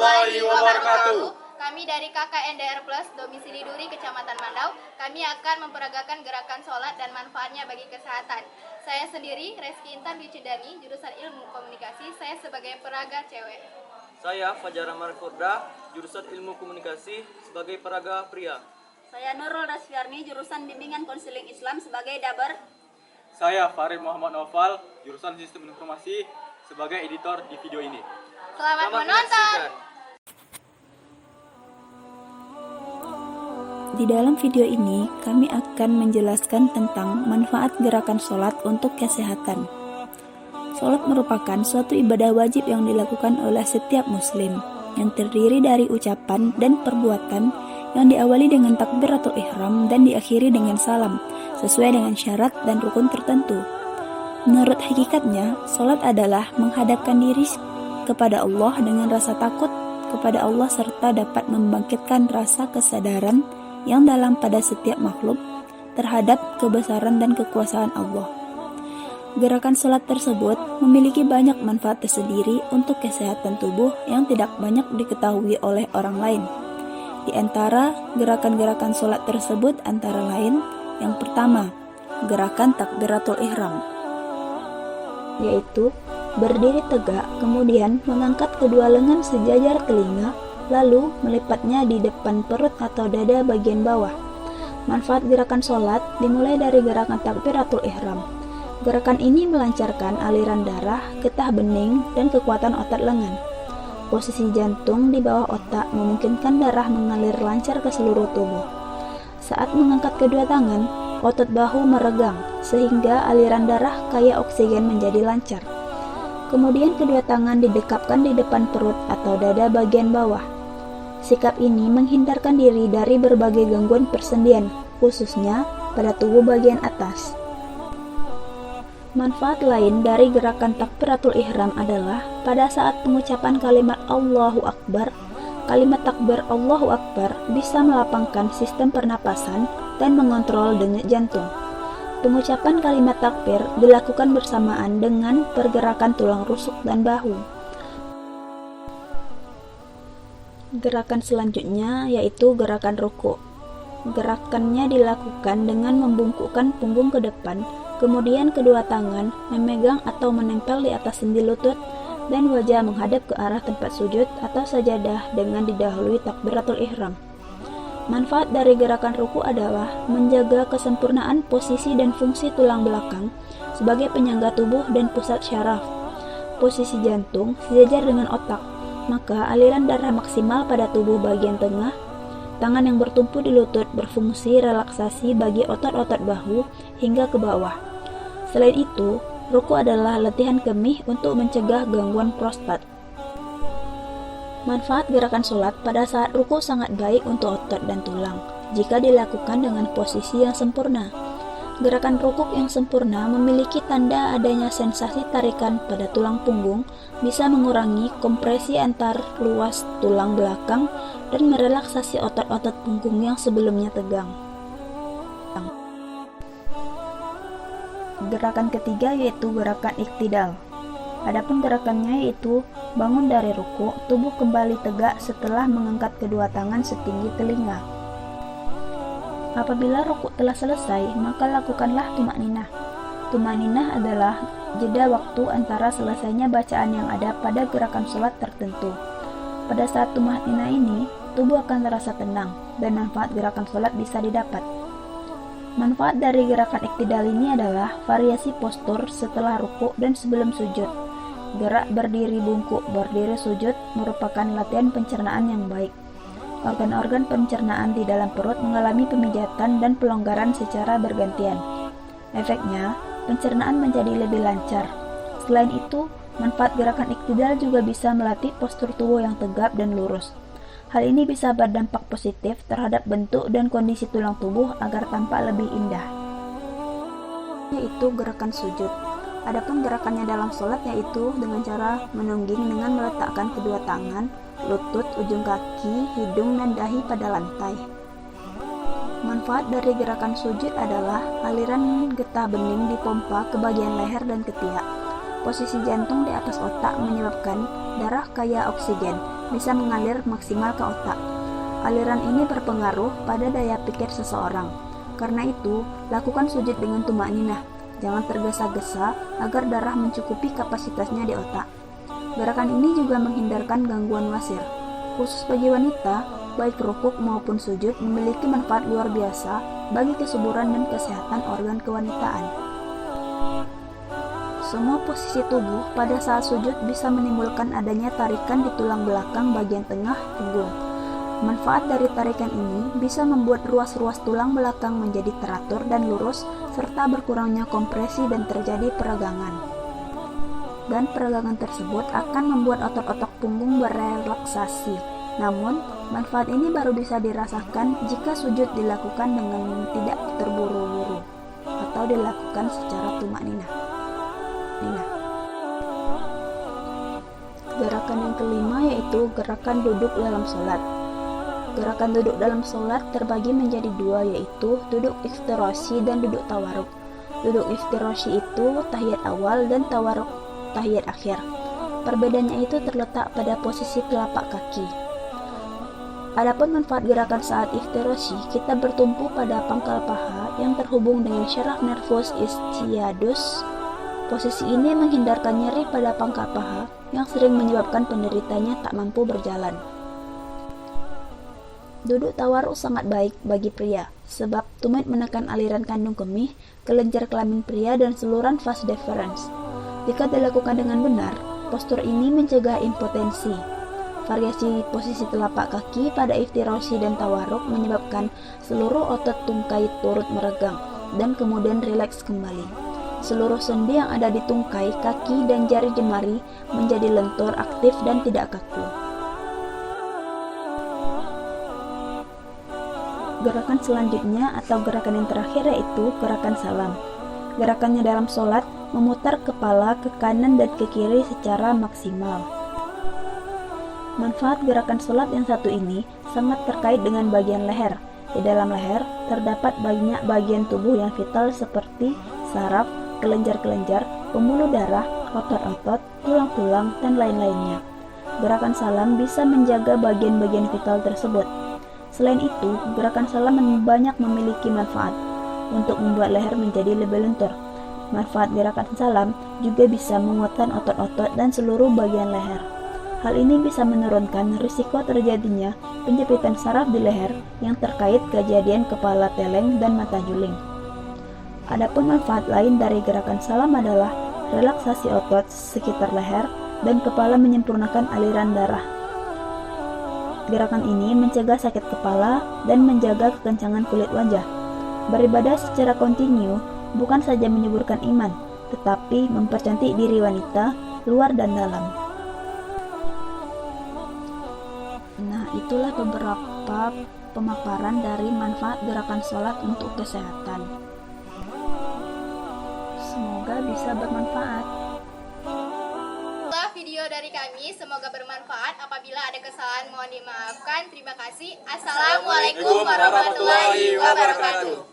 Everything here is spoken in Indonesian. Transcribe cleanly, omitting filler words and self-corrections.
warahmatullahi wabarakatuh. Kami dari KKNDR Plus, domisili Duri, Kecamatan Mandau. Kami akan memperagakan gerakan sholat dan manfaatnya bagi kesehatan. Saya sendiri, Reski Intan Wicudani, jurusan Ilmu Komunikasi. Saya sebagai peraga cewek. Saya Fajar Marfurda, jurusan Ilmu Komunikasi sebagai peraga pria. Saya Nurul Rasfiarni, jurusan Bimbingan Konseling Islam sebagai daber. Saya Farid Muhammad Noval, jurusan Sistem Informasi sebagai editor di video ini. Selamat menonton! menyaksikan. Di dalam video ini, kami akan menjelaskan tentang manfaat gerakan sholat untuk kesehatan. Sholat merupakan suatu ibadah wajib yang dilakukan oleh setiap muslim, yang terdiri dari ucapan dan perbuatan yang diawali dengan takbiratul ihram dan diakhiri dengan salam, sesuai dengan syarat dan rukun tertentu. Menurut hakikatnya, sholat adalah menghadapkan diri kepada Allah dengan rasa takut kepada Allah serta dapat membangkitkan rasa kesadaran yang dalam pada setiap makhluk terhadap kebesaran dan kekuasaan Allah. Gerakan sholat tersebut memiliki banyak manfaat tersendiri untuk kesehatan tubuh yang tidak banyak diketahui oleh orang lain. Di antara gerakan-gerakan sholat tersebut antara lain, yang pertama, gerakan takbiratul ihram, yaitu berdiri tegak, kemudian mengangkat kedua lengan sejajar telinga, lalu melipatnya di depan perut atau dada bagian bawah. Manfaat gerakan sholat dimulai dari gerakan takbiratul ihram. Gerakan ini melancarkan aliran darah, getah bening, dan kekuatan otot lengan. Posisi jantung di bawah otak memungkinkan darah mengalir lancar ke seluruh tubuh. Saat mengangkat kedua tangan, otot bahu meregang, sehingga aliran darah kaya oksigen menjadi lancar. Kemudian kedua tangan didekapkan di depan perut atau dada bagian bawah. Sikap ini menghindarkan diri dari berbagai gangguan persendian, khususnya pada tubuh bagian atas. Manfaat lain dari gerakan takbiratul ihram adalah pada saat pengucapan kalimat Allahu Akbar, kalimat takbir Allahu Akbar bisa melapangkan sistem pernapasan dan mengontrol denyut jantung. Pengucapan kalimat takbir dilakukan bersamaan dengan pergerakan tulang rusuk dan bahu. Gerakan selanjutnya yaitu gerakan ruku'. Gerakannya dilakukan dengan membungkukkan punggung ke depan, kemudian kedua tangan memegang atau menempel di atas sendi lutut dan wajah menghadap ke arah tempat sujud atau sajadah dengan didahului takbiratul ihram. Manfaat dari gerakan ruku adalah menjaga kesempurnaan posisi dan fungsi tulang belakang sebagai penyangga tubuh dan pusat syaraf. Posisi jantung sejajar dengan otak, maka aliran darah maksimal pada tubuh bagian tengah. Tangan yang bertumpu di lutut berfungsi relaksasi bagi otot-otot bahu hingga ke bawah. Selain itu, ruku adalah latihan kemih untuk mencegah gangguan prostat. Manfaat gerakan sholat pada saat ruku sangat baik untuk otot dan tulang jika dilakukan dengan posisi yang sempurna. Gerakan rukuk yang sempurna memiliki tanda adanya sensasi tarikan pada tulang punggung, bisa mengurangi kompresi antar luas tulang belakang dan merelaksasi otot-otot punggung yang sebelumnya tegang. Gerakan ketiga yaitu gerakan iktidal. Adapun gerakannya yaitu bangun dari ruku, tubuh kembali tegak setelah mengangkat kedua tangan setinggi telinga. Apabila ruku telah selesai, maka lakukanlah tumakninah. Tumakninah adalah jeda waktu antara selesainya bacaan yang ada pada gerakan sholat tertentu. Pada saat tumakninah ini, tubuh akan terasa tenang dan manfaat gerakan sholat bisa didapat. Manfaat dari gerakan iktidal ini adalah variasi postur setelah ruku dan sebelum sujud. Gerak berdiri bungkuk, berdiri sujud merupakan latihan pencernaan yang baik. Organ-organ pencernaan di dalam perut mengalami pemijatan dan pelonggaran secara bergantian. Efeknya, pencernaan menjadi lebih lancar. Selain itu, manfaat gerakan iktidal juga bisa melatih postur tubuh yang tegap dan lurus. Hal ini bisa berdampak positif terhadap bentuk dan kondisi tulang tubuh agar tampak lebih indah. Yaitu gerakan sujud. Adapun gerakannya dalam sholat yaitu dengan cara menungging dengan meletakkan kedua tangan, lutut, ujung kaki, hidung, dan dahi pada lantai. Manfaat dari gerakan sujud adalah aliran getah bening dipompa ke bagian leher dan ketiak. Posisi jantung di atas otak menyebabkan darah kaya oksigen bisa mengalir maksimal ke otak. Aliran ini berpengaruh pada daya pikir seseorang. Karena itu, lakukan sujud dengan tumakninah. Jangan tergesa-gesa agar darah mencukupi kapasitasnya di otak. Gerakan ini juga menghindarkan gangguan wasir. Khusus bagi wanita, baik rukuk maupun sujud memiliki manfaat luar biasa bagi kesuburan dan kesehatan organ kewanitaan. Semua posisi tubuh pada saat sujud bisa menimbulkan adanya tarikan di tulang belakang bagian tengah punggung. Manfaat dari tarikan ini bisa membuat ruas-ruas tulang belakang menjadi teratur dan lurus, serta berkurangnya kompresi dan terjadi peregangan. Dan peregangan tersebut akan membuat otot-otot punggung berelaksasi. Namun, manfaat ini baru bisa dirasakan jika sujud dilakukan dengan tidak terburu-buru atau dilakukan secara tumakninah. Gerakan yang kelima yaitu gerakan duduk dalam sholat. Gerakan duduk dalam sholat terbagi menjadi dua, yaitu duduk iftirasyi dan duduk tawaruk. Duduk iftirasyi itu tahiyat awal dan tawaruk tahiyat akhir. Perbedaannya itu terletak pada posisi telapak kaki. Adapun manfaat gerakan saat iftirasyi, kita bertumpu pada pangkal paha yang terhubung dengan syaraf nervus ischiadus. Posisi ini menghindarkan nyeri pada pangkal paha yang sering menyebabkan penderitanya tak mampu berjalan. Duduk tawaruk sangat baik bagi pria, sebab tumit menekan aliran kandung kemih, kelenjar kelamin pria, dan saluran vas deferens. Jika dilakukan dengan benar, postur ini mencegah impotensi. Variasi posisi telapak kaki pada iftirasyi dan tawaruk menyebabkan seluruh otot tungkai turut meregang dan kemudian rileks kembali. Seluruh sendi yang ada di tungkai, kaki, dan jari jemari menjadi lentur, aktif, dan tidak kaku. Gerakan selanjutnya atau gerakan yang terakhir yaitu gerakan salam. Gerakannya dalam sholat memutar kepala ke kanan dan ke kiri secara maksimal. Manfaat gerakan sholat yang satu ini sangat terkait dengan bagian leher. Di dalam leher terdapat banyak bagian tubuh yang vital seperti saraf, kelenjar-kelenjar, pembuluh darah, otot-otot, tulang-tulang, dan lain-lainnya. Gerakan salam bisa menjaga bagian-bagian vital tersebut. Selain itu, gerakan salam banyak memiliki manfaat untuk membuat leher menjadi lebih lentur. Manfaat gerakan salam juga bisa menguatkan otot-otot dan seluruh bagian leher. Hal ini bisa menurunkan risiko terjadinya penjepitan saraf di leher yang terkait kejadian kepala teleng dan mata juling. Adapun manfaat lain dari gerakan salam adalah relaksasi otot sekitar leher dan kepala, menyempurnakan aliran darah. Gerakan ini mencegah sakit kepala dan menjaga kekencangan kulit wajah. Beribadah secara kontinu bukan saja menyuburkan iman, tetapi mempercantik diri wanita, luar dan dalam. Nah, itulah beberapa pemaparan dari manfaat gerakan sholat untuk kesehatan. Semoga bisa bermanfaat. Itulah video dari kami, semoga bermanfaat. Apabila ada kesalahan mohon dimaafkan. Terima kasih. Assalamualaikum warahmatullahi wabarakatuh.